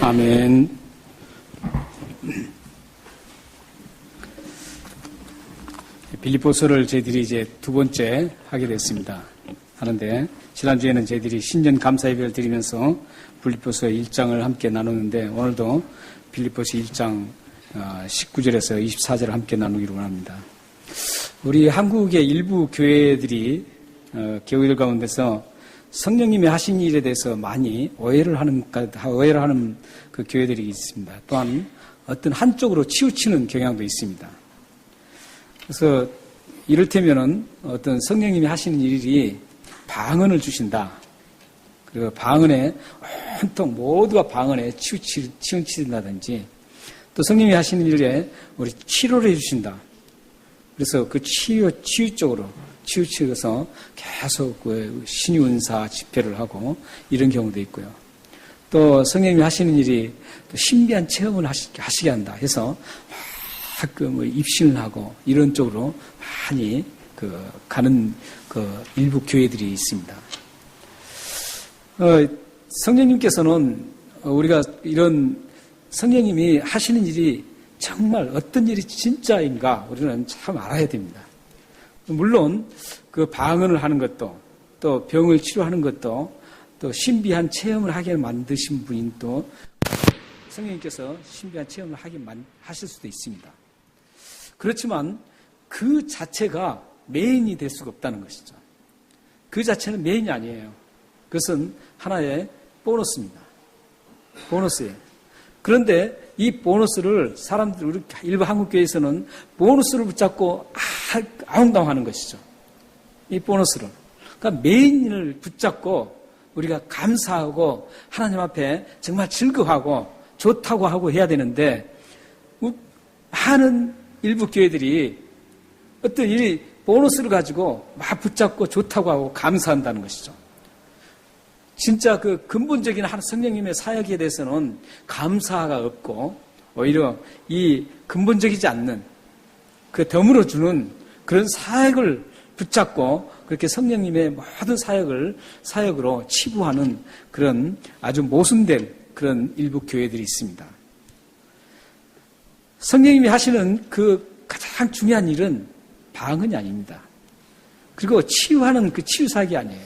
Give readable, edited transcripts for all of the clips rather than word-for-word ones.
아멘. 빌립보서를 저희들이 이제 두 번째 하게 됐습니다. 하는데, 지난주에는 저희들이 신년 감사 예배를 드리면서 빌립보서 1장을 함께 나누는데, 오늘도 빌립보서 1장 19절에서 24절을 함께 나누기로 합니다. 우리 한국의 일부 교회들이, 교회들 가운데서 성령님이 하신 일에 대해서 많이 오해를 하는 그 교회들이 있습니다. 또한 어떤 한쪽으로 치우치는 경향도 있습니다. 그래서 이를테면은 어떤 성령님이 하시는 일이 방언을 주신다. 그리고 방언에 온통 모두가 방언에 치우친다든지, 또 성령님이 하시는 일에 우리 치료를 해주신다. 그래서 그 치유 쪽으로 치우쳐서 계속 그 신유은사 집회를 하고 이런 경우도 있고요. 또 성령님이 하시는 일이 또 신비한 체험을 하시게 한다 해서 막 입신을 하고 이런 쪽으로 많이 가는 일부 교회들이 있습니다. 성령님께서는 우리가 이런 성령님이 하시는 일이 정말 어떤 일이 진짜인가 우리는 참 알아야 됩니다. 물론 그 방언을 하는 것도, 또 병을 치료하는 것도, 또 신비한 체험을 하게 만드신 분인 또 성령님께서 신비한 체험을 하실 수도 있습니다. 그렇지만 그 자체가 메인이 될 수가 없다는 것이죠. 그 자체는 메인이 아니에요. 그것은 하나의 보너스입니다. 보너스예요. 그런데 이 보너스를 우리 일부 한국교회에서는 보너스를 붙잡고 아웅다웅하는 것이죠. 이 보너스를. 그러니까 메인을 붙잡고 우리가 감사하고 하나님 앞에 정말 즐거워하고 좋다고 하고 해야 되는데, 많은 일부 교회들이 어떤 이 보너스를 가지고 막 붙잡고 좋다고 하고 감사한다는 것이죠. 진짜 그 근본적인 성령님의 사역에 대해서는 감사가 없고, 오히려 이 근본적이지 않는 그 덤으로 주는 그런 사역을 붙잡고 그렇게 성령님의 모든 사역으로 치부하는 그런 아주 모순된 그런 일부 교회들이 있습니다. 성령님이 하시는 그 가장 중요한 일은 방언이 아닙니다. 그리고 치유하는 그 치유사역이 아니에요.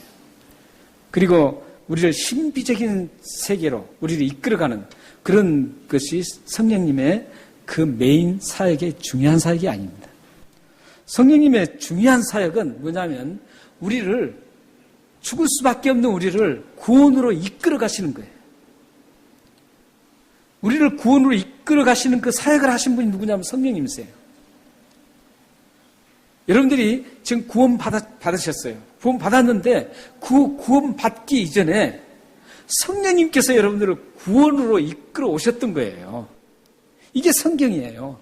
그리고 우리를 신비적인 세계로 우리를 이끌어가는 그런 것이 성령님의 그 메인 사역의 중요한 사역이 아닙니다. 성령님의 중요한 사역은 뭐냐면 우리를, 죽을 수밖에 없는 우리를 구원으로 이끌어 가시는 거예요. 우리를 구원으로 이끌어 가시는 그 사역을 하신 분이 누구냐면 성령님이세요. 여러분들이 지금 구원 받으셨어요. 구원 받았는데 그 구원 받기 이전에 성령님께서 여러분들을 구원으로 이끌어 오셨던 거예요. 이게 성경이에요.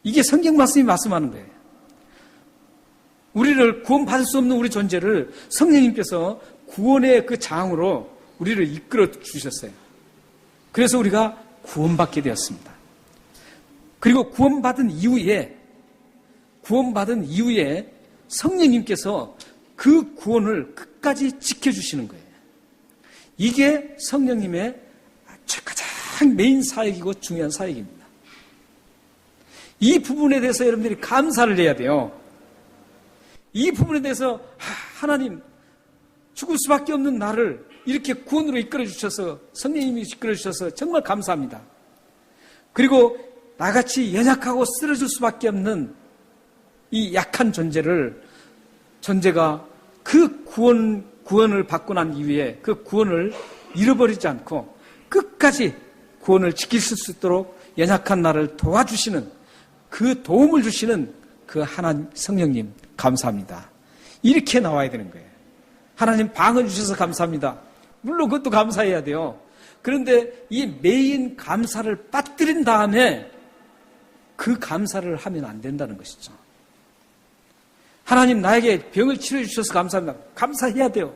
이게 성경 말씀이 말씀하는 거예요. 우리를 구원 받을 수 없는 우리 존재를 성령님께서 구원의 그 장으로 우리를 이끌어 주셨어요. 그래서 우리가 구원받게 되었습니다. 그리고 구원받은 이후에 성령님께서 그 구원을 끝까지 지켜주시는 거예요. 이게 성령님의 가장 메인 사역이고 중요한 사역입니다. 이 부분에 대해서 여러분들이 감사를 해야 돼요. 이 부분에 대해서 하나님, 죽을 수밖에 없는 나를 이렇게 구원으로 이끌어 주셔서, 성령님이 이끌어 주셔서 정말 감사합니다. 그리고 나같이 연약하고 쓰러질 수밖에 없는 이 약한 존재가 그 구원을 받고 난 이후에 그 구원을 잃어버리지 않고 끝까지 구원을 지킬 수 있도록 연약한 나를 도와주시는, 그 도움을 주시는 그 하나님 성령님 감사합니다. 이렇게 나와야 되는 거예요. 하나님 방언 주셔서 감사합니다. 물론 그것도 감사해야 돼요. 그런데 이 메인 감사를 빠뜨린 다음에 그 감사를 하면 안 된다는 것이죠. 하나님 나에게 병을 치료해 주셔서 감사합니다. 감사해야 돼요.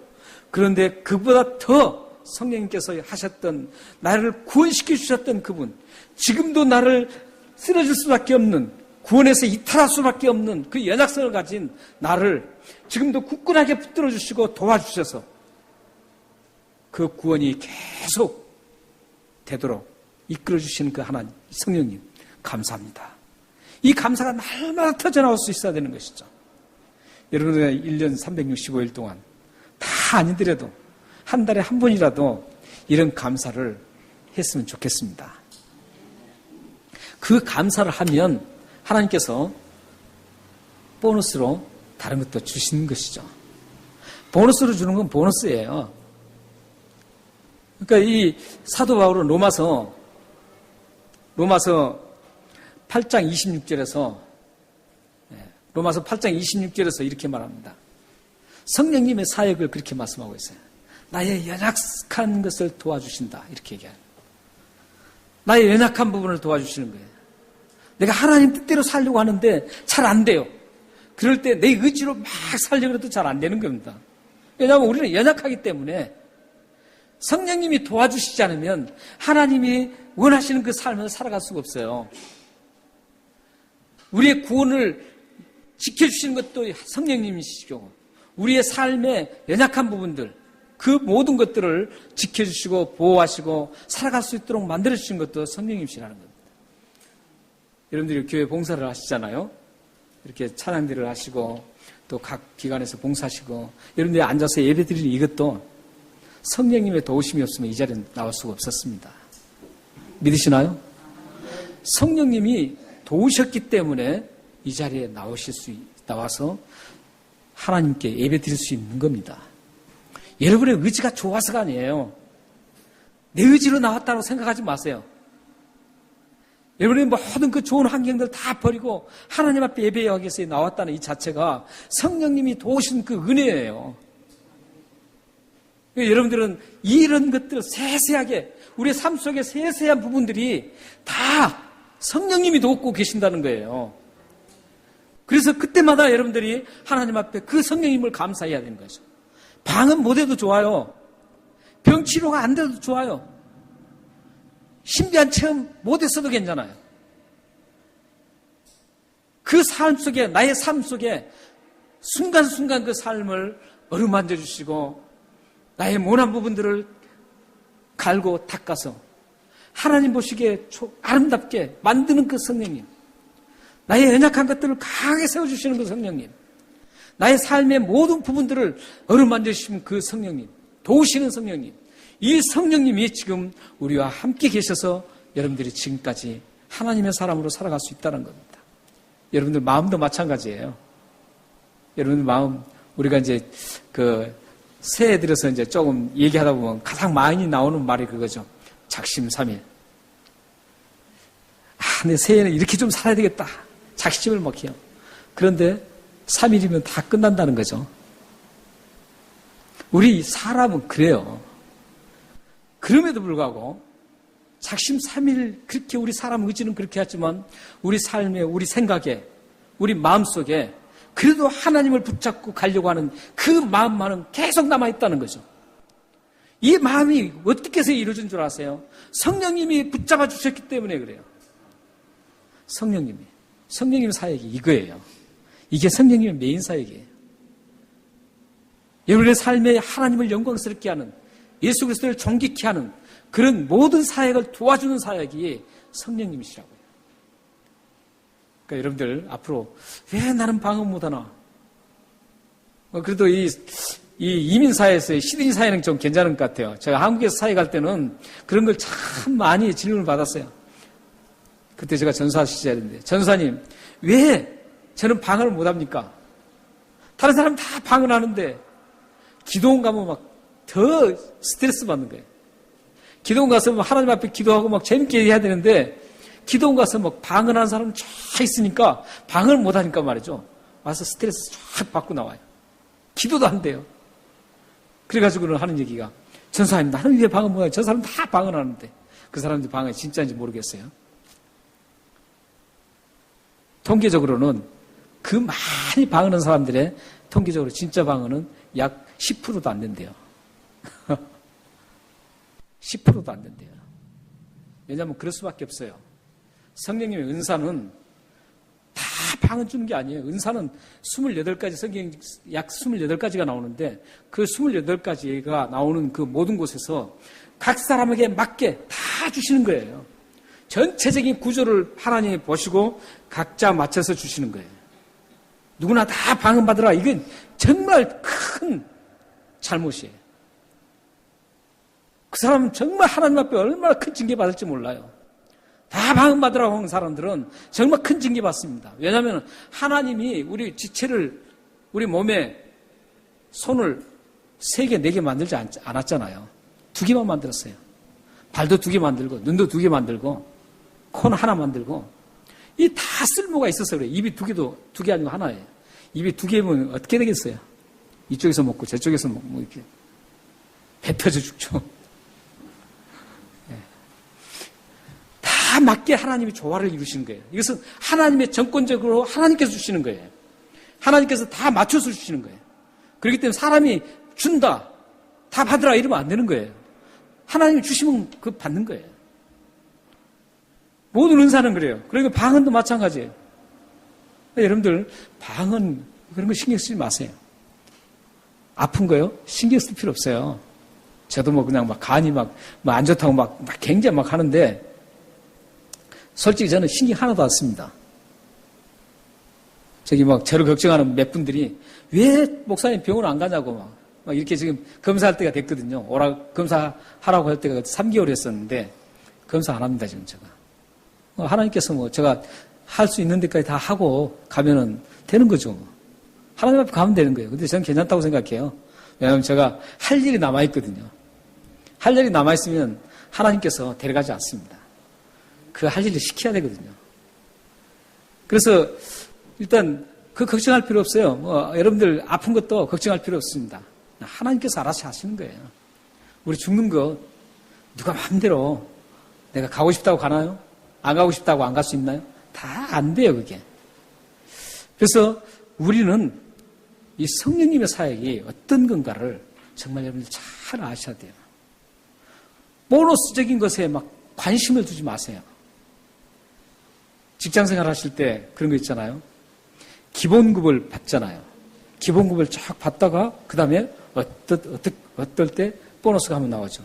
그런데 그보다 더 성령님께서 하셨던, 나를 구원시켜 주셨던 그분, 지금도 나를 쓰러질 수밖에 없는, 구원에서 이탈할 수밖에 없는 그 연약성을 가진 나를 지금도 굳건하게 붙들어 주시고 도와주셔서 그 구원이 계속 되도록 이끌어주시는 그 하나님, 성령님, 감사합니다. 이 감사가 날마다 터져나올 수 있어야 되는 것이죠. 여러분의 1년 365일 동안 다 아니더라도 한 달에 한 번이라도 이런 감사를 했으면 좋겠습니다. 그 감사를 하면 하나님께서 보너스로 다른 것도 주시는 것이죠. 보너스로 주는 건 보너스예요. 그러니까 이 사도 바울은 로마서 8장 26절에서 로마서 8장 26절에서 이렇게 말합니다. 성령님의 사역을 그렇게 말씀하고 있어요. 나의 연약한 것을 도와주신다. 이렇게 얘기해요. 나의 연약한 부분을 도와주시는 거예요. 내가 하나님 뜻대로 살려고 하는데 잘 안 돼요. 그럴 때 내 의지로 막 살려고 해도 잘 안 되는 겁니다. 왜냐하면 우리는 연약하기 때문에 성령님이 도와주시지 않으면 하나님이 원하시는 그 삶을 살아갈 수가 없어요. 우리의 구원을 지켜주시는 것도 성령님이시죠. 우리의 삶의 연약한 부분들, 그 모든 것들을 지켜주시고 보호하시고 살아갈 수 있도록 만들어주신 것도 성령님이시라는 겁니다. 여러분들이 교회 봉사를 하시잖아요. 이렇게 찬양들을 하시고 또 각 기관에서 봉사하시고 여러분들이 앉아서 예배드리는 이것도 성령님의 도우심이 없으면 이 자리에 나올 수가 없었습니다. 믿으시나요? 성령님이 도우셨기 때문에 이 자리에 나와서 하나님께 예배 드릴 수 있는 겁니다. 여러분의 의지가 좋아서가 아니에요. 내 의지로 나왔다고 생각하지 마세요. 여러분이 모든 그 좋은 환경들 다 버리고 하나님 앞에 예배하기 위해서 나왔다는 이 자체가 성령님이 도우신 그 은혜예요. 여러분들은 이런 것들 세세하게 우리의 삶 속의 세세한 부분들이 다 성령님이 돕고 계신다는 거예요. 그래서 그때마다 여러분들이 하나님 앞에 그 성령님을 감사해야 되는 거죠. 방은 못해도 좋아요. 병치료가 안 돼도 좋아요. 신비한 체험 못했어도 괜찮아요. 그 삶 속에, 나의 삶 속에 순간순간 그 삶을 어루만져 주시고 나의 모난 부분들을 갈고 닦아서 하나님 보시기에 아름답게 만드는 그 성령님, 나의 연약한 것들을 강하게 세워주시는 그 성령님, 나의 삶의 모든 부분들을 어루만져 주시는 그 성령님, 도우시는 성령님, 이 성령님이 지금 우리와 함께 계셔서 여러분들이 지금까지 하나님의 사람으로 살아갈 수 있다는 겁니다. 여러분들 마음도 마찬가지예요. 여러분들 마음, 우리가 이제 새해 들어서 이제 조금 얘기하다 보면 가장 많이 나오는 말이 그거죠. 작심삼일. 내 새해는 이렇게 좀 살아야 되겠다. 작심을 막 해요. 그런데 3일이면 다 끝난다는 거죠. 우리 사람은 그래요. 그럼에도 불구하고 작심삼일 그렇게 우리 사람 의지는 그렇게 하지만 우리 삶에, 우리 생각에, 우리 마음속에 그래도 하나님을 붙잡고 가려고 하는 그 마음만은 계속 남아있다는 거죠. 이 마음이 어떻게 해서 이루어진 줄 아세요? 성령님이 붙잡아 주셨기 때문에 그래요. 성령님의 사역이 이거예요. 이게 성령님의 메인 사역이에요. 여러분의 삶에 하나님을 영광스럽게 하는, 예수 그리스도를 존귀케 하는 그런 모든 사역을 도와주는 사역이 성령님이시라고요. 그러니까 여러분들 앞으로 왜 나는 방언 못하나? 그래도 이 이민사회에서의 시드니 사회는 좀 괜찮은 것 같아요. 제가 한국에서 사역할 때는 그런 걸 참 많이 질문을 받았어요. 그때 제가 전사 시절인데, 전사님 왜 저는 방언을 못합니까? 다른 사람 다 방언하는데 기도원 가면 막 더 스트레스 받는 거예요. 기도원 가서 하나님 앞에 기도하고 막 재밌게 해야 되는데 기도원 가서 막 방언하는 사람 쫙 있으니까 방언을 못하니까 말이죠. 와서 스트레스 쫙 받고 나와요. 기도도 안 돼요. 그래가지고는 하는 얘기가, 전사님 나는 왜 방언 못해요? 저 사람 다 방언하는데. 그 사람들 방언이 진짜인지 모르겠어요. 통계적으로는 그 많이 방언하는 사람들의 통계적으로 진짜 방언은 약 10%도 안 된대요. 10%도 안 된대요. 왜냐하면 그럴 수밖에 없어요. 성령님의 은사는 다 방언 주는 게 아니에요. 은사는 28가지, 성경 약 28가지가 나오는데 그 28가지가 나오는 그 모든 곳에서 각 사람에게 맞게 다 주시는 거예요. 전체적인 구조를 하나님이 보시고 각자 맞춰서 주시는 거예요. 누구나 다 방언 받으라. 이건 정말 큰 잘못이에요. 그 사람은 정말 하나님 앞에 얼마나 큰 징계 받을지 몰라요. 다 방언 받으라고 하는 사람들은 정말 큰 징계 받습니다. 왜냐하면 하나님이 우리 지체를 우리 몸에 손을 3개, 4개 만들지 않았잖아요. 2개만 만들었어요. 발도 2개 만들고 눈도 2개 만들고 코는 하나 만들고 이 다 쓸모가 있어서 그래요. 입이 2개 아니고 하나예요. 입이 2개면 어떻게 되겠어요? 이쪽에서 먹고 저쪽에서 먹고 이렇게 배 터져 죽죠. 다 맞게 하나님이 조화를 이루시는 거예요. 이것은 하나님의 정권적으로 하나님께서 주시는 거예요. 하나님께서 다 맞춰서 주시는 거예요. 그렇기 때문에 사람이 준다, 다 받으라 이러면 안 되는 거예요. 하나님이 주시면 그 받는 거예요. 모든 은사는 그래요. 그리고 방언도 마찬가지예요. 여러분들 방언 그런 거 신경 쓰지 마세요. 아픈 거요? 신경 쓸 필요 없어요. 저도 뭐 그냥 막 간이 막 안 좋다고 막 굉장히 막 하는데 솔직히 저는 신경 하나도 안 씁니다. 저기 막 저를 걱정하는 몇 분들이 왜 목사님 병원 안 가냐고 막 이렇게 지금 검사할 때가 됐거든요. 검사하라고 할 때가 3개월 했었는데 검사 안 합니다, 지금 제가. 하나님께서 뭐 제가 할 수 있는 데까지 다 하고 가면은 되는 거죠. 하나님 앞에 가면 되는 거예요. 근데 저는 괜찮다고 생각해요. 왜냐하면 제가 할 일이 남아있거든요. 할 일이 남아있으면 하나님께서 데려가지 않습니다. 그 할 일을 시켜야 되거든요. 그래서 일단 그 걱정할 필요 없어요. 뭐 여러분들 아픈 것도 걱정할 필요 없습니다. 하나님께서 알아서 하시는 거예요. 우리 죽는 거 누가 마음대로 내가 가고 싶다고 가나요? 안 가고 싶다고 안 갈 수 있나요? 다 안 돼요, 그게. 그래서 우리는 이 성령님의 사역이 어떤 건가를 정말 여러분들 잘 아셔야 돼요. 보너스적인 것에 막 관심을 두지 마세요. 직장생활 하실 때 그런 거 있잖아요. 기본급을 받잖아요. 기본급을 쫙 받다가 그 다음에 어떨 때 보너스가 한번 나오죠.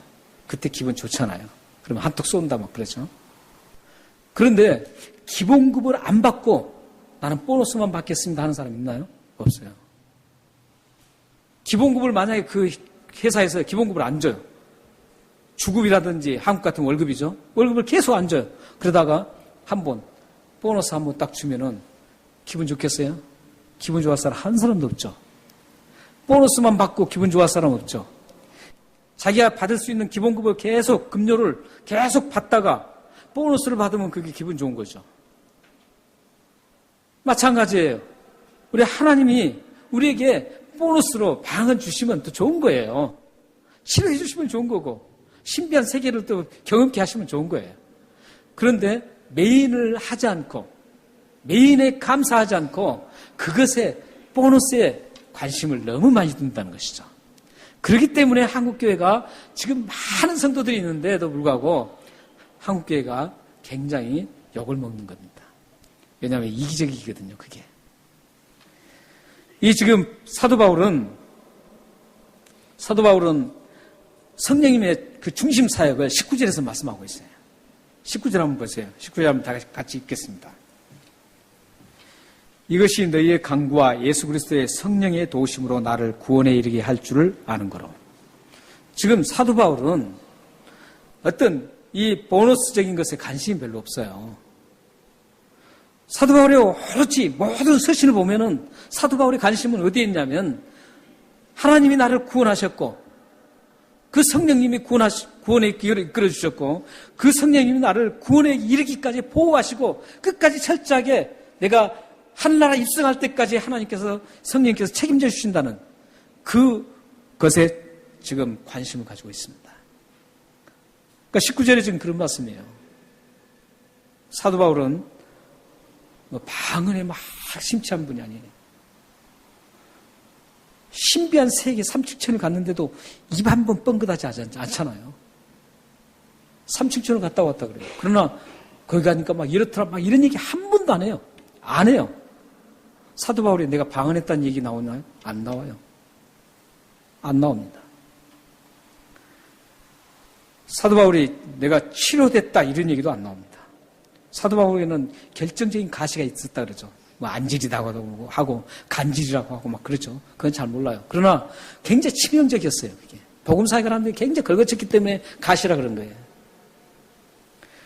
그때 기분 좋잖아요. 그러면 한턱 쏜다 막 그러죠. 그런데 기본급을 안 받고 나는 보너스만 받겠습니다 하는 사람 있나요? 없어요. 기본급을 만약에 그 회사에서 기본급을 안 줘요. 주급이라든지 한국 같은 월급이죠. 월급을 계속 안 줘요. 그러다가 한번 보너스 한번 딱 주면은 기분 좋겠어요? 기분 좋아할 사람 한 사람도 없죠. 보너스만 받고 기분 좋아할 사람 없죠. 자기가 받을 수 있는 기본급을 계속 급료를 계속 받다가 보너스를 받으면 그게 기분 좋은 거죠. 마찬가지예요. 우리 하나님이 우리에게 보너스로 방언 주시면 또 좋은 거예요. 치료해 주시면 좋은 거고 신비한 세계를 또 경험케 하시면 좋은 거예요. 그런데 메인을 하지 않고 메인에 감사하지 않고 그것에 보너스에 관심을 너무 많이 둔다는 것이죠. 그렇기 때문에 한국교회가 지금 많은 성도들이 있는데도 불구하고 한국교회가 굉장히 욕을 먹는 겁니다. 왜냐하면 이기적이거든요, 그게. 이 지금 사도 바울은 성령님의 그 중심 사역을 19절에서 말씀하고 있어요. 19절 한번 보세요. 19절 한번 다 같이 읽겠습니다. 이것이 너희의 강구와 예수 그리스도의 성령의 도우심으로 나를 구원에 이르게 할 줄을 아는 거로. 지금 사도 바울은 어떤 이 보너스적인 것에 관심이 별로 없어요. 사도 바울의 오로지 모든 서신을 보면은 사도 바울의 관심은 어디에 있냐면 하나님이 나를 구원하셨고 그 성령님이 구원에 이끌어 주셨고 그 성령님이 나를 구원에 이르기까지 보호하시고 끝까지 철저하게 내가 하늘나라 입성할 때까지 하나님께서 성령님께서 책임져 주신다는 그것에 지금 관심을 가지고 있습니다. 그러니까 19절에 지금 그런 말씀이에요. 사도 바울은 방언에 막 심취한 분이 아니에요. 신비한 세계 삼층천을 갔는데도 입 한 번 뻥긋하지 않잖아요. 삼층천을 갔다 왔다 그래요. 그러나 거기 가니까 막 이렇더라 막 이런 얘기 한 번도 안 해요. 안 해요. 사도 바울이 내가 방언했다는 얘기 나오나요? 안 나와요. 안 나옵니다. 사도 바울이 내가 치료됐다 이런 얘기도 안 나옵니다. 사도 바울에는 결정적인 가시가 있었다 그러죠. 뭐 안질이라고 하고 간질이라고 하고 막 그러죠. 그건 잘 몰라요. 그러나 굉장히 치명적이었어요. 그게. 복음 사역을 하는데 굉장히 걸거쳤기 때문에 가시라 그런 거예요.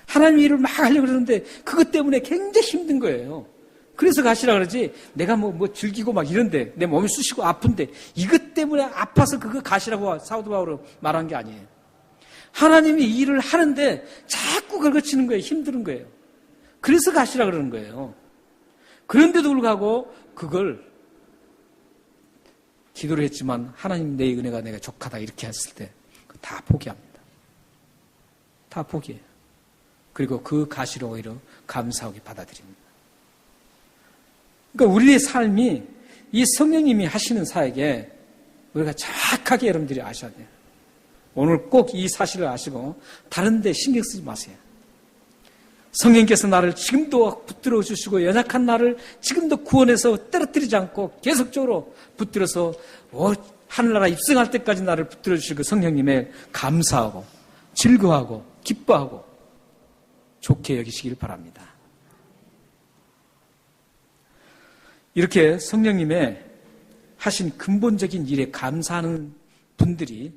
하나님 일을 막 하려고 그러는데 그것 때문에 굉장히 힘든 거예요. 그래서 가시라 그러지 내가 뭐 즐기고 막 이런데 내 몸이 쑤시고 아픈데 이것 때문에 아파서 그거 가시라고 사도 바울은 말한 게 아니에요. 하나님이 일을 하는데 자꾸 걸거치는 거예요. 힘든 거예요. 그래서 가시라 그러는 거예요. 그런데도 불구하고 그걸 기도를 했지만 하나님 내 은혜가 내가 족하다 이렇게 했을 때 다 포기합니다. 다 포기해요. 그리고 그 가시로 오히려 감사하게 받아들입니다. 그러니까 우리의 삶이 이 성령님이 하시는 사역에 우리가 정확하게 여러분들이 아셔야 돼요. 오늘 꼭 이 사실을 아시고 다른 데 신경 쓰지 마세요. 성령께서 나를 지금도 붙들어 주시고 연약한 나를 지금도 구원해서 떨어뜨리지 않고 계속적으로 붙들어서 하늘나라 입성할 때까지 나를 붙들어 주시고 성령님의 감사하고 즐거워하고 기뻐하고 좋게 여기시길 바랍니다. 이렇게 성령님의 하신 근본적인 일에 감사하는 분들이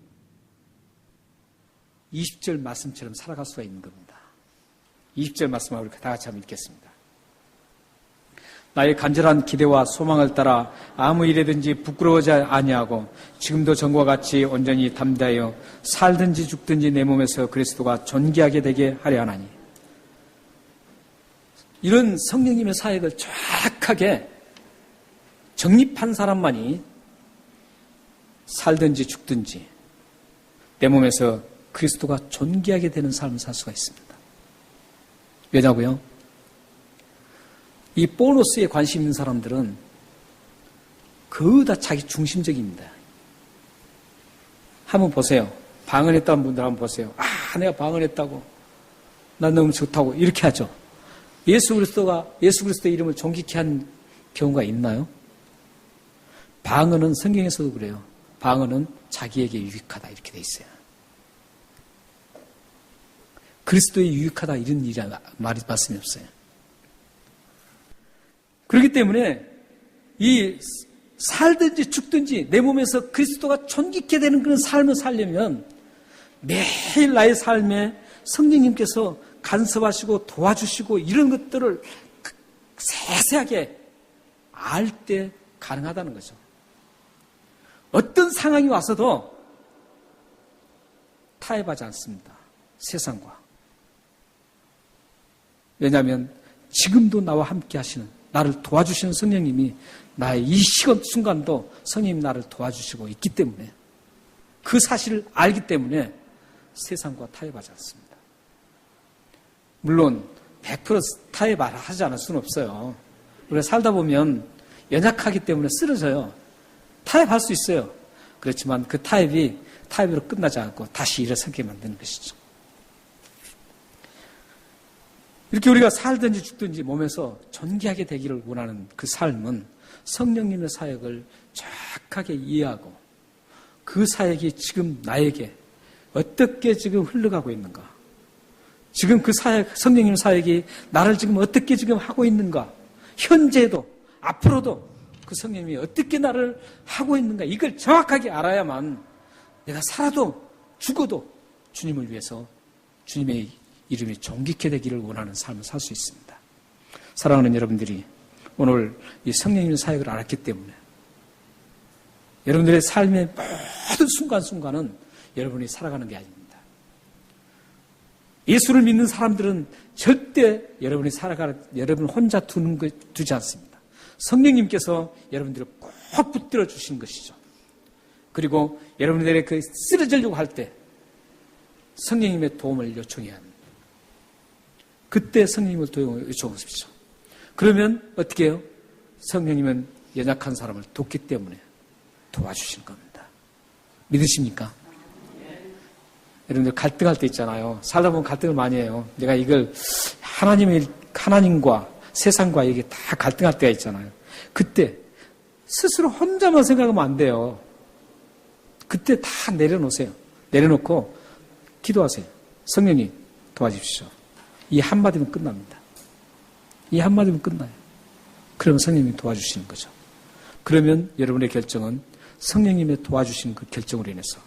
20절 말씀처럼 살아갈 수가 있는 겁니다. 20절 말씀을 우리 다 같이 한번 읽겠습니다. 나의 간절한 기대와 소망을 따라 아무 일에든지 부끄러워하지 아니하고 지금도 전과 같이 온전히 담대하여 살든지 죽든지 내 몸에서 그리스도가 존귀하게 되게 하려 하나니. 이런 성령님의 사역을 정확하게 정립한 사람만이 살든지 죽든지 내 몸에서 그리스도가 존귀하게 되는 삶을 살 수가 있습니다. 왜냐고요? 이 보너스에 관심 있는 사람들은 거의 다 자기 중심적입니다. 한번 보세요. 방언했다는 분들 한번 보세요. 내가 방언했다고. 난 너무 좋다고. 이렇게 하죠. 예수 그리스도의 이름을 존귀케 한 경우가 있나요? 방언은 성경에서도 그래요. 방언은 자기에게 유익하다 이렇게 돼 있어요. 그리스도에 유익하다 이런 말이 말씀이 없어요. 그렇기 때문에 이 살든지 죽든지 내 몸에서 그리스도가 존귀케 되는 그런 삶을 살려면 매일 나의 삶에 성령님께서 간섭하시고 도와주시고 이런 것들을 세세하게 알 때 가능하다는 거죠. 어떤 상황이 와서도 타협하지 않습니다. 세상과. 왜냐하면 지금도 나와 함께 하시는 나를 도와주시는 성령님이 나의 이 순간도 성령님이 나를 도와주시고 있기 때문에 그 사실을 알기 때문에 세상과 타협하지 않습니다. 물론 100% 타협하지 않을 수는 없어요. 우리가 살다 보면 연약하기 때문에 쓰러져요. 타협할 수 있어요. 그렇지만 그 타협으로 끝나지 않고 다시 일어서게 만드는 것이죠. 이렇게 우리가 살든지 죽든지 몸에서 존귀하게 되기를 원하는 그 삶은 성령님의 사역을 정확하게 이해하고 그 사역이 지금 나에게 어떻게 지금 흘러가고 있는가, 지금 그 사역, 성령님 사역이 나를 지금 어떻게 지금 하고 있는가, 현재도 앞으로도 그 성령님이 어떻게 나를 하고 있는가, 이걸 정확하게 알아야만 내가 살아도 죽어도 주님을 위해서 주님의 이름이 존귀케 되기를 원하는 삶을 살 수 있습니다. 사랑하는 여러분들이 오늘 이 성령님의 사역을 알았기 때문에 여러분들의 삶의 모든 순간순간은 여러분이 살아가는 게 아닙니다. 예수를 믿는 사람들은 절대 여러분 혼자 두지 않습니다. 성령님께서 여러분들을 꼭 붙들어 주시는 것이죠. 그리고 여러분들의 그 쓰러지려고 할 때 성령님의 도움을 요청해야 합니다. 그때 성령님을 요청하십시오. 그러면 어떻게 해요? 성령님은 연약한 사람을 돕기 때문에 도와주시는 겁니다. 믿으십니까? 여러분들 갈등할 때 있잖아요. 살다 보면 갈등을 많이 해요. 내가 이걸 하나님과 세상과 이게 다 갈등할 때가 있잖아요. 그때 스스로 혼자만 생각하면 안 돼요. 그때 다 내려놓으세요. 내려놓고 기도하세요. 성령님 도와주십시오. 이 한마디면 끝납니다. 이 한마디면 끝나요. 그러면 성령님이 도와주시는 거죠. 그러면 여러분의 결정은 성령님의 도와주시는 그 결정으로 인해서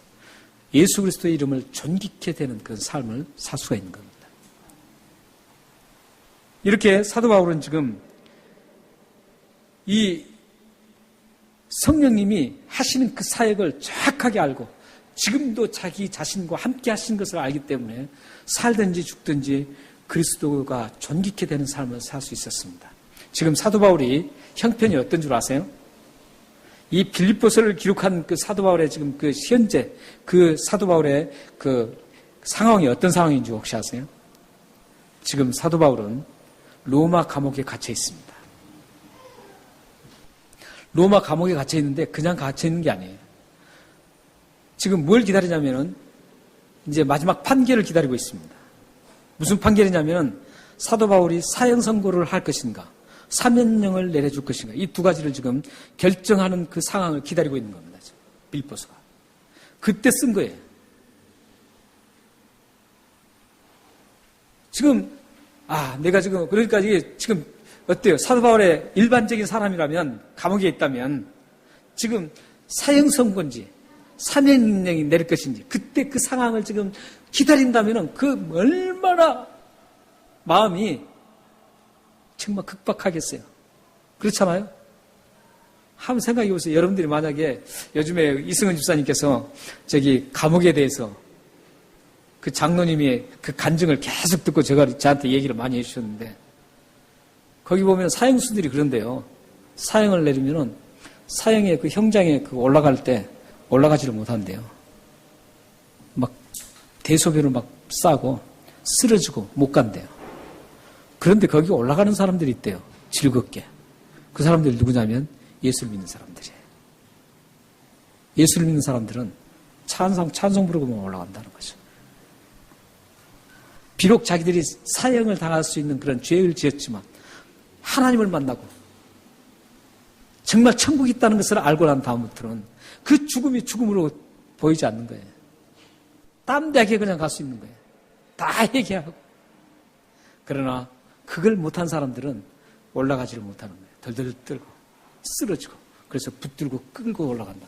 예수 그리스도의 이름을 존귀케 되는 그런 삶을 살 수가 있는 겁니다. 이렇게 사도 바울은 지금 이 성령님이 하시는 그 사역을 정확하게 알고 지금도 자기 자신과 함께 하신 것을 알기 때문에 살든지 죽든지 그리스도가 존귀케 되는 삶을 살 수 있었습니다. 지금 사도 바울이 형편이 어떤 줄 아세요? 이 빌립보서를 기록한 그 사도 바울의 지금 그 현재 그 사도 바울의 그 상황이 어떤 상황인지 혹시 아세요? 지금 사도 바울은 로마 감옥에 갇혀 있습니다. 로마 감옥에 갇혀 있는데 그냥 갇혀 있는 게 아니에요. 지금 뭘 기다리냐면은 이제 마지막 판결을 기다리고 있습니다. 무슨 판결이냐면은 사도 바울이 사형 선고를 할 것인가, 사면령을 내려줄 것인가, 이 두 가지를 지금 결정하는 그 상황을 기다리고 있는 겁니다. 빌립보서가. 그때 쓴 거예요. 지금 내가 지금 그러니까 이게 지금 어때요? 사도 바울의 일반적인 사람이라면 감옥에 있다면 지금 사형 선고인지 사면령이 내릴 것인지 그때 그 상황을 지금 기다린다면은 그 얼마나 마음이 정말 급박하겠어요. 그렇잖아요? 한번 생각해 보세요. 여러분들이 만약에 요즘에 이승은 집사님께서 저기 감옥에 대해서 그 장로님이 그 간증을 계속 듣고 저한테 얘기를 많이 해주셨는데 거기 보면 사형수들이 그런데요. 사형을 내리면은 사형의 그 형장에 그 올라갈 때 올라가지를 못한대요. 막 대소변을 막 싸고 쓰러지고 못 간대요. 그런데 거기 올라가는 사람들이 있대요. 즐겁게. 그 사람들이 누구냐면 예수를 믿는 사람들이에요. 예수를 믿는 사람들은 찬송 부르고만 올라간다는 거죠. 비록 자기들이 사형을 당할 수 있는 그런 죄를 지었지만 하나님을 만나고 정말 천국이 있다는 것을 알고 난 다음부터는 그 죽음이 죽음으로 보이지 않는 거예요. 담대하게 그냥 갈 수 있는 거예요. 다 얘기하고. 그러나 그걸 못한 사람들은 올라가지를 못하는 거예요. 덜덜 떨고 쓰러지고 그래서 붙들고 끌고 올라간다.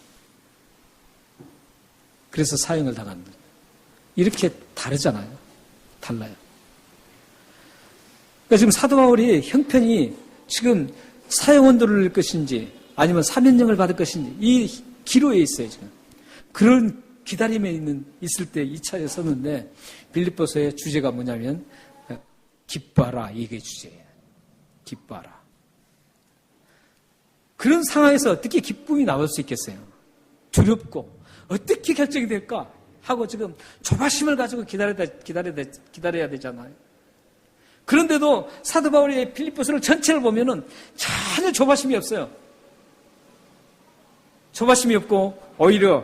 그래서 사형을 당하는 거예요. 이렇게 다르잖아요. 달라요. 그러니까 지금 사도 바울이 형편이 지금 사형 언도를 낼 것인지 아니면 사면령을 받을 것인지 이 기로에 있어요. 지금 그런 기다림에 있을 때 2차에 섰는데 빌립보서의 주제가 뭐냐면 기뻐하라, 이게 주제예요. 기뻐하라. 그런 상황에서 어떻게 기쁨이 나올 수 있겠어요? 두렵고 어떻게 결정이 될까 하고 지금 조바심을 가지고 기다려야 되잖아요. 그런데도 사도 바울의 빌립보서를 전체를 보면은 전혀 조바심이 없어요. 조바심이 없고 오히려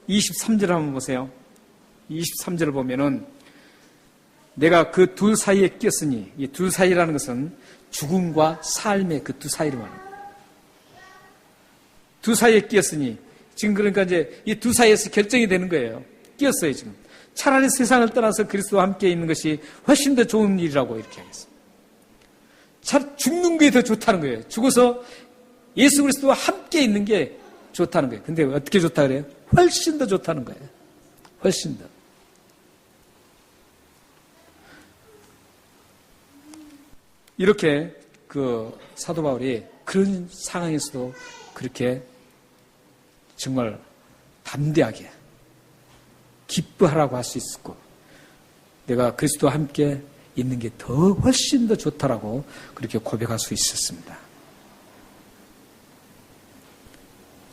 23절 한번 보세요. 23절을 보면은 내가 그 둘 사이에 끼었으니, 이 둘 사이라는 것은 죽음과 삶의 그 두 사이를 말합니다. 두 사이에 끼었으니, 지금 그러니까 이제 이 두 사이에서 결정이 되는 거예요. 끼었어요, 지금. 차라리 세상을 떠나서 그리스도와 함께 있는 것이 훨씬 더 좋은 일이라고 이렇게 하겠습니다. 죽는 게 더 좋다는 거예요. 죽어서 예수 그리스도와 함께 있는 게 좋다는 거예요. 근데 어떻게 좋다 그래요? 훨씬 더 좋다는 거예요. 훨씬 더. 이렇게 그 사도 바울이 그런 상황에서도 그렇게 정말 담대하게 기뻐하라고 할 수 있었고 내가 그리스도와 함께 있는 게 더 훨씬 더 좋다라고 그렇게 고백할 수 있었습니다.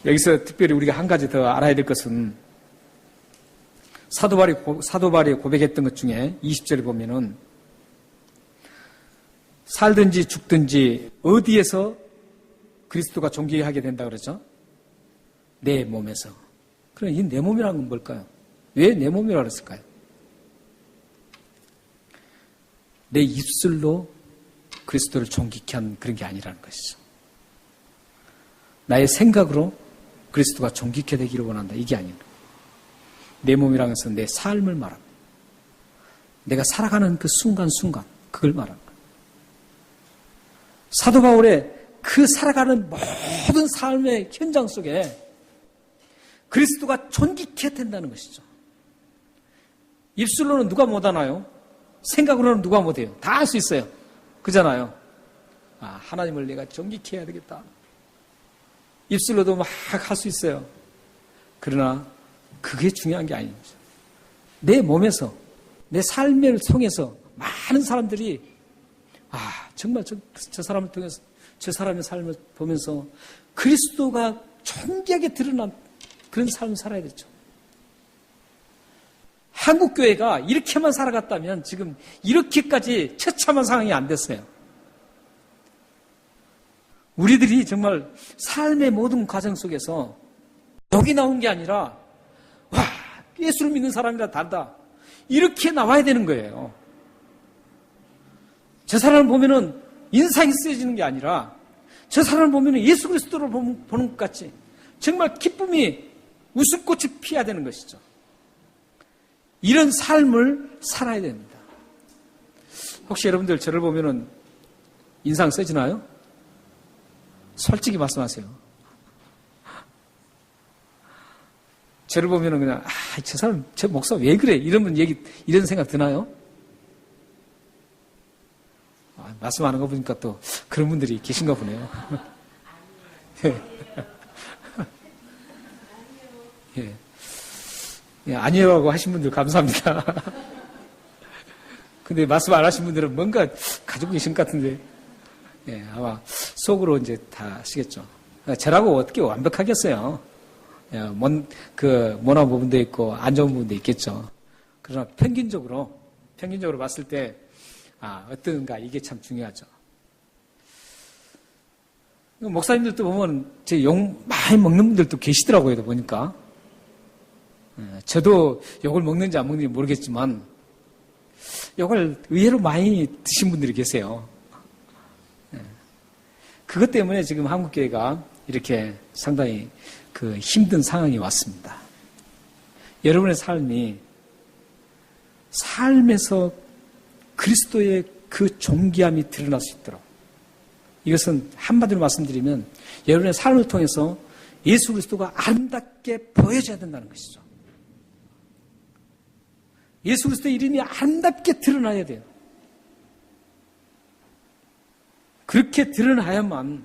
여기서 특별히 우리가 한 가지 더 알아야 될 것은 사도 바울이 고백했던 것 중에 20절에 보면은 살든지 죽든지 어디에서 그리스도가 존귀하게 된다 그러죠? 내 몸에서. 그럼 이 내 몸이라는 건 뭘까요? 왜 내 몸이라고 그랬을까요? 내 입술로 그리스도를 존귀케 한 그런 게 아니라는 것이죠. 나의 생각으로 그리스도가 존귀케 되기를 원한다. 이게 아니에요. 내 몸이라는 것은 내 삶을 말합니다. 내가 살아가는 그 순간순간, 그걸 말하는 거예요. 사도 바울의 그 살아가는 모든 삶의 현장 속에 그리스도가 존귀케 된다는 것이죠. 입술로는 누가 못하나요? 생각으로는 누가 못해요? 다 할 수 있어요. 그잖아요. 하나님을 내가 존귀케 해야 되겠다. 입술로도 막 할 수 있어요. 그러나 그게 중요한 게 아닙니다. 내 몸에서, 내 삶을 통해서 많은 사람들이 정말 저 사람을 통해서, 저 사람의 삶을 보면서 그리스도가 존귀하게 드러난 그런 삶을 살아야 되죠. 한국교회가 이렇게만 살아갔다면 지금 이렇게까지 처참한 상황이 안 됐어요. 우리들이 정말 삶의 모든 과정 속에서 여기 나온 게 아니라 예수를 믿는 사람이라 다르다. 이렇게 나와야 되는 거예요. 저 사람을 보면은 인상이 쓰여지는 게 아니라 저 사람을 보면은 예수 그리스도를 보는 것 같이 정말 기쁨이 웃음꽃이 피어야 되는 것이죠. 이런 삶을 살아야 됩니다. 혹시 여러분들 저를 보면은 인상 써지나요? 솔직히 말씀하세요. 저를 보면은 그냥 저 사람, 저 목사 왜 그래? 이런 생각 드나요? 말씀하는 거 보니까 또 그런 분들이 계신가 보네요. 아니요라고 하신 분들 감사합니다. 근데 말씀 안 하신 분들은 뭔가 가지고 계신 것 같은데, 아마 속으로 이제 다 아시겠죠. 저라고 어떻게 완벽하겠어요. 모난 부분도 있고 안 좋은 부분도 있겠죠. 그러나 평균적으로 봤을 때 어떤가 이게 참 중요하죠. 목사님들도 보면 제 욕 많이 먹는 분들도 계시더라고요. 보니까 저도 욕을 먹는지 안 먹는지 모르겠지만 욕을 의외로 많이 드신 분들이 계세요. 그것 때문에 지금 한국교회가 이렇게 상당히 그 힘든 상황이 왔습니다. 여러분의 삶에서 그리스도의 그 존귀함이 드러날 수 있도록, 이것은 한마디로 말씀드리면 여러분의 삶을 통해서 예수 그리스도가 아름답게 보여져야 된다는 것이죠. 예수 그리스도의 이름이 아름답게 드러나야 돼요. 그렇게 드러나야만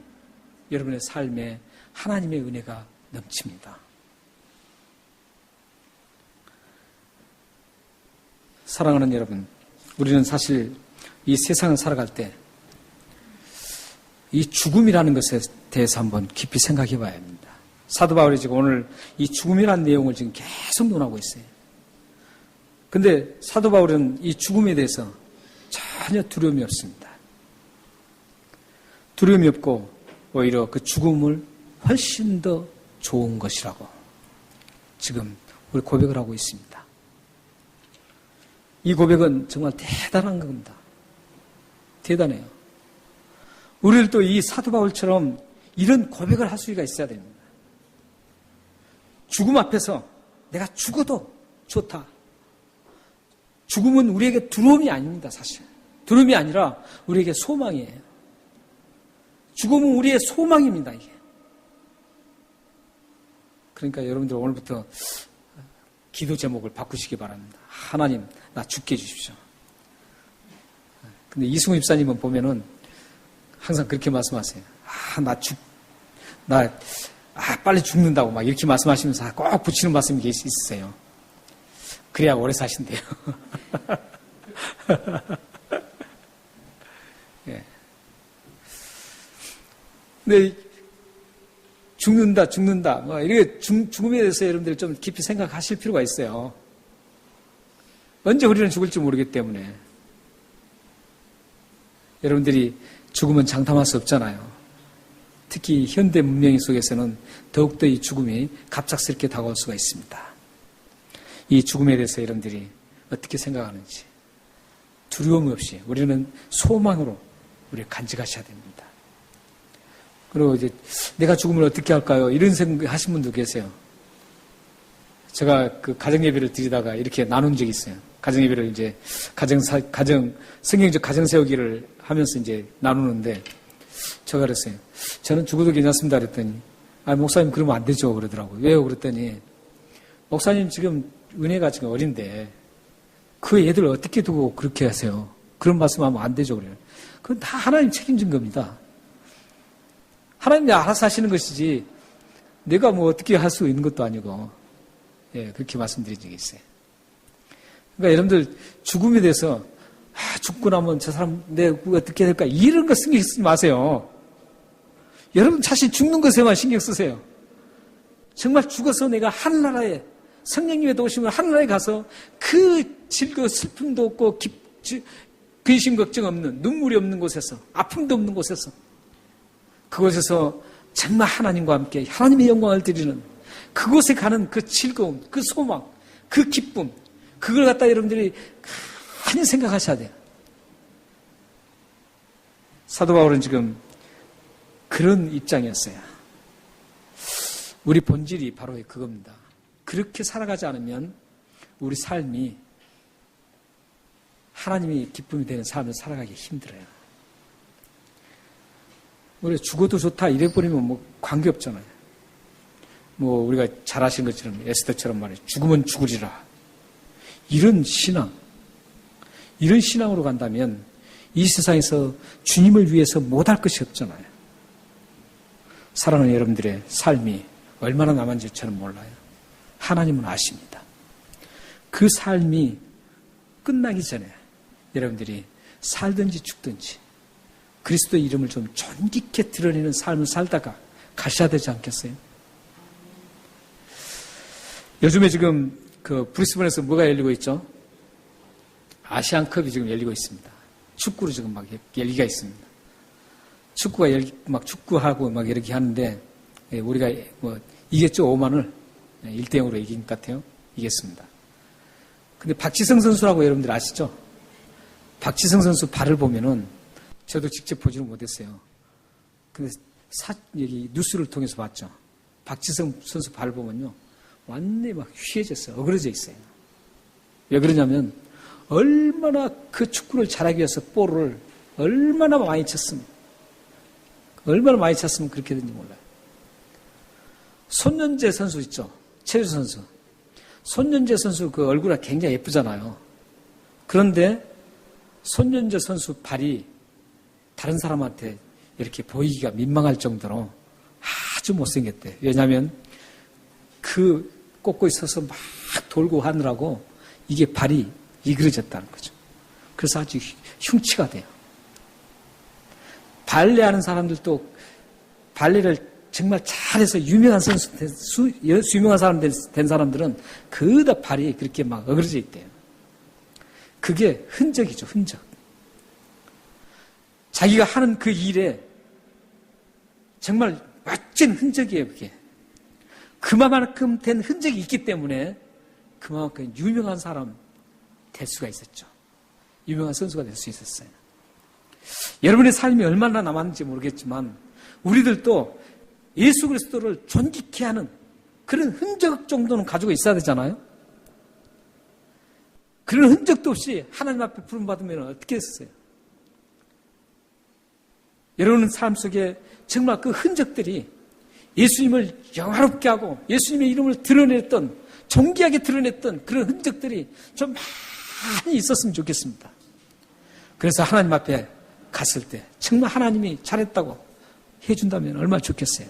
여러분의 삶에 하나님의 은혜가 넘칩니다. 사랑하는 여러분, 우리는 사실 이 세상을 살아갈 때 이 죽음이라는 것에 대해서 한번 깊이 생각해 봐야 합니다. 사도 바울이 지금 오늘 이 죽음이라는 내용을 지금 계속 논하고 있어요. 근데 사도 바울은 이 죽음에 대해서 전혀 두려움이 없습니다. 두려움이 없고 오히려 그 죽음을 훨씬 더 좋은 것이라고 지금 우리 고백을 하고 있습니다. 이 고백은 정말 대단한 겁니다. 대단해요. 우리들도 이 사도 바울처럼 이런 고백을 할 수가 있어야 됩니다. 죽음 앞에서 내가 죽어도 좋다. 죽음은 우리에게 두려움이 아닙니다, 사실. 두려움이 아니라 우리에게 소망이에요. 죽음은 우리의 소망입니다, 이게. 그러니까 여러분들 오늘부터 기도 제목을 바꾸시기 바랍니다. 하나님, 나 죽게 해주십시오. 근데 이승우 집사님은 보면은 항상 그렇게 말씀하세요. 빨리 죽는다고 막 이렇게 말씀하시면서 꼭 붙이는 말씀이 있으세요. 그래야 오래 사신대요. 예. 근데 죽는다. 이렇게 죽음에 대해서 여러분들 좀 깊이 생각하실 필요가 있어요. 언제 우리는 죽을지 모르기 때문에. 여러분들이 죽음은 장담할 수 없잖아요. 특히 현대 문명 속에서는 더욱더 이 죽음이 갑작스럽게 다가올 수가 있습니다. 이 죽음에 대해서 여러분들이 어떻게 생각하는지 두려움 없이 우리는 소망으로 우리를 간직하셔야 됩니다. 그리고 이제 내가 죽음을 어떻게 할까요? 이런 생각 하신 분도 계세요. 제가 그 가정예배를 드리다가 이렇게 나눈 적이 있어요. 가정 예배를 이제 성경적 가정 세우기를 하면서 이제 나누는데 제가 그랬어요. 저는 죽어도 괜찮습니다. 그랬더니 목사님 그러면 안 되죠. 그러더라고요. 왜요? 그랬더니 목사님 지금 은혜가 지금 어린데 그 애들 어떻게 두고 그렇게 하세요? 그런 말씀하면 안 되죠. 그래요. 그건 다 하나님 책임진 겁니다. 하나님이 알아서 하시는 것이지 내가 뭐 어떻게 할 수 있는 것도 아니고 그렇게 말씀드린 적이 있어요. 그러니까 여러분들 죽음에 대해서 죽고 나면 저 사람 내가 어떻게 될까 이런 거 신경 쓰지 마세요. 여러분 자신 죽는 것에만 신경 쓰세요. 정말 죽어서 내가 하늘나라에 성령님의 도우심으로 하늘나라에 가서 그 즐거워 슬픔도 없고 근심 걱정 없는 눈물이 없는 곳에서 아픔도 없는 곳에서 그곳에서 정말 하나님과 함께 하나님의 영광을 드리는 그곳에 가는 그 즐거움, 그 소망, 그 기쁨 그걸 갖다 여러분들이 많이 생각하셔야 돼요. 사도 바울은 지금 그런 입장이었어요. 우리 본질이 바로 그겁니다. 그렇게 살아가지 않으면 우리 삶이 하나님이 기쁨이 되는 삶을 살아가기 힘들어요. 우리 죽어도 좋다 이래버리면 뭐 관계없잖아요. 뭐 우리가 잘 아신 것처럼 에스더처럼 말이에요. 죽으면 죽으리라. 이런 신앙으로 간다면 이 세상에서 주님을 위해서 못할 것이 없잖아요. 사랑하는 여러분들의 삶이 얼마나 남았는지 저는 몰라요. 하나님은 아십니다. 그 삶이 끝나기 전에 여러분들이 살든지 죽든지 그리스도의 이름을 좀 존귀케 드러내는 삶을 살다가 가셔야 되지 않겠어요? 요즘에 지금 그 브리스번에서 뭐가 열리고 있죠? 아시안컵이 지금 열리고 있습니다. 축구로 지금 막 열기가 있습니다. 축구가 막 축구하고 막 이렇게 하는데 우리가 뭐 이겼죠. 5만을 1대0으로 이긴 것 같아요. 이겼습니다. 근데 박지성 선수라고 여러분들 아시죠? 박지성 선수 발을 보면은 저도 직접 보지는 못했어요. 근데 여기 뉴스를 통해서 봤죠. 박지성 선수 발을 보면요. 완전히 막 휘해졌어요. 어그러져 있어요. 왜 그러냐면 얼마나 그 축구를 잘하기 위해서 볼을 얼마나 많이 쳤으면 그렇게 된지 몰라요. 손연재 선수 있죠. 체조 선수. 손연재 선수 그 얼굴이 굉장히 예쁘잖아요. 그런데 손연재 선수 발이 다른 사람한테 이렇게 보이기가 민망할 정도로 아주 못생겼대. 왜냐하면 그 꽂고 있어서 막 돌고 하느라고 이게 발이 이그러졌다는 거죠. 그래서 아주 흉치가 돼요. 발레하는 사람들도 발레를 정말 잘해서 유명한 사람 된 사람들은 그다 발이 그렇게 막 어그러져 있대요. 그게 흔적이죠, 흔적. 자기가 하는 그 일에 정말 멋진 흔적이에요, 그게. 그만큼 된 흔적이 있기 때문에 그만큼 유명한 사람 될 수가 있었죠. 유명한 선수가 될 수 있었어요. 여러분의 삶이 얼마나 남았는지 모르겠지만 우리들도 예수 그리스도를 존귀케 하는 그런 흔적 정도는 가지고 있어야 되잖아요. 그런 흔적도 없이 하나님 앞에 부름받으면 어떻게 했어요? 여러분 삶 속에 정말 그 흔적들이 예수님을 영화롭게 하고 예수님의 이름을 드러냈던 존귀하게 드러냈던 그런 흔적들이 좀 많이 있었으면 좋겠습니다. 그래서 하나님 앞에 갔을 때 정말 하나님이 잘했다고 해준다면 얼마나 좋겠어요.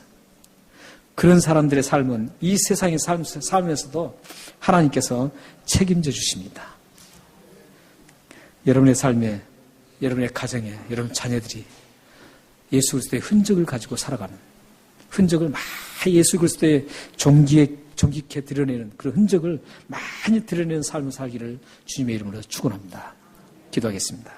그런 사람들의 삶은 이 세상의 삶에서도 하나님께서 책임져 주십니다. 여러분의 삶에, 여러분의 가정에, 여러분 자녀들이 예수 그리스도의 흔적을 가지고 살아가는, 흔적을 많이 예수 그리스도의 존귀케 드러내는 그런 흔적을 많이 드러내는 삶을 살기를 주님의 이름으로 축원합니다. 기도하겠습니다.